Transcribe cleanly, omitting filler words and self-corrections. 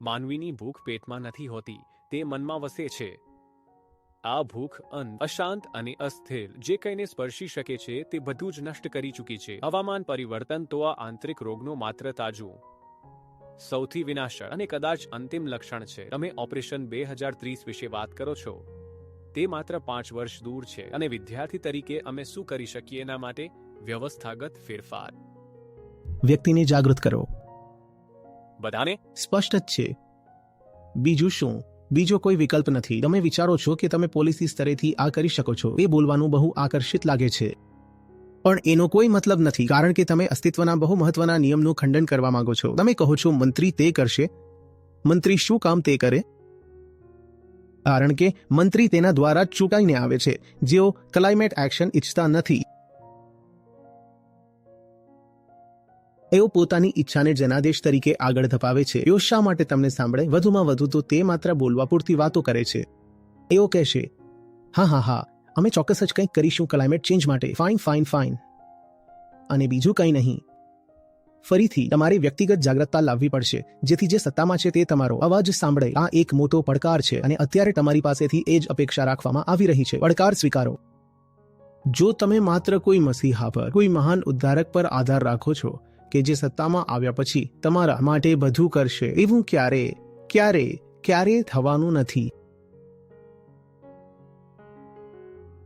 માનવીની ભૂખ પેટમાં નથી હોતી, તે મનમાં વસે છે. આ ભૂખ અશાંત અને અસ્થિર જે કંઈને સ્પર્શી શકે છે તે બધું જ નષ્ટ કરી ચૂકી છે. હવામાન પરિવર્તન તો આ આંતરિક રોગનું માત્ર તાજું, સૌથી વિનાશક અને કદાચ અંતિમ લક્ષણ છે. તમે ઓપરેશન 2030 વિશે વાત કરો છો, તે માત્ર 5 વર્ષ દૂર છે અને વિદ્યાર્થી તરીકે અમે શું કરી શકીએ એના માટે? વ્યવસ્થાગત ફેરફાર. વ્યક્તિને જાગૃત કરો. બધાને સ્પષ્ટ જ છે. બીજું શું? બીજો કોઈ વિકલ્પ નથી. તમે વિચારો છો કે તમે પોલિસી સ્તરેથી આ કરી શકો છો, એ બોલવાનું બહુ આકર્ષિત લાગે છે, પણ એનો કોઈ મતલબ નથી, કારણ કે તમે અસ્તિત્વના બહુ મહત્વના નિયમનું ખંડન કરવા માંગો છો. તમે કહો છો મંત્રી તે કરશે. મંત્રી શું કામ તે કરે? કારણ કે મંત્રી તેના દ્વારા ચૂંટાઈને આવે છે, જેઓ ક્લાઇમેટ એક્શન ઈચ્છતા નથી. એઓ પોતાની ઈચ્છાને જનાદેશ તરીકે આગળ ધપાવે છે. એઓ શા માટે તમને સાંભળે? વધુમાં વધુ તો તે માત્ર બોલવા પૂરતી વાતો કરે છે. એઓ કહેશે, હા, અમે ચોક્કસ જ કંઈક કરીશું ક્લાઇમેટ ચેન્જ માટે. ફાઇન. અને બીજું કંઈ નહીં. ફરીથી તમારે વ્યક્તિગત જાગૃતતા લાવવી પડશે, જેથી જે સત્તામાં છે તે તમારો અવાજ સાંભળે. આ એક મોટો પડકાર છે અને અત્યારે તમારી પાસેથી એ જ અપેક્ષા રાખવામાં આવી રહી છે. પડકાર સ્વીકારો. જો તમે માત્ર કોઈ મસીહા પર, કોઈ મહાન ઉદ્ધારક પર આધાર રાખો છો કે જે સત્તામાં આવ્યા પછી તમારા માટે બધું કરશે, એવું ક્યારે થવાનું નથી.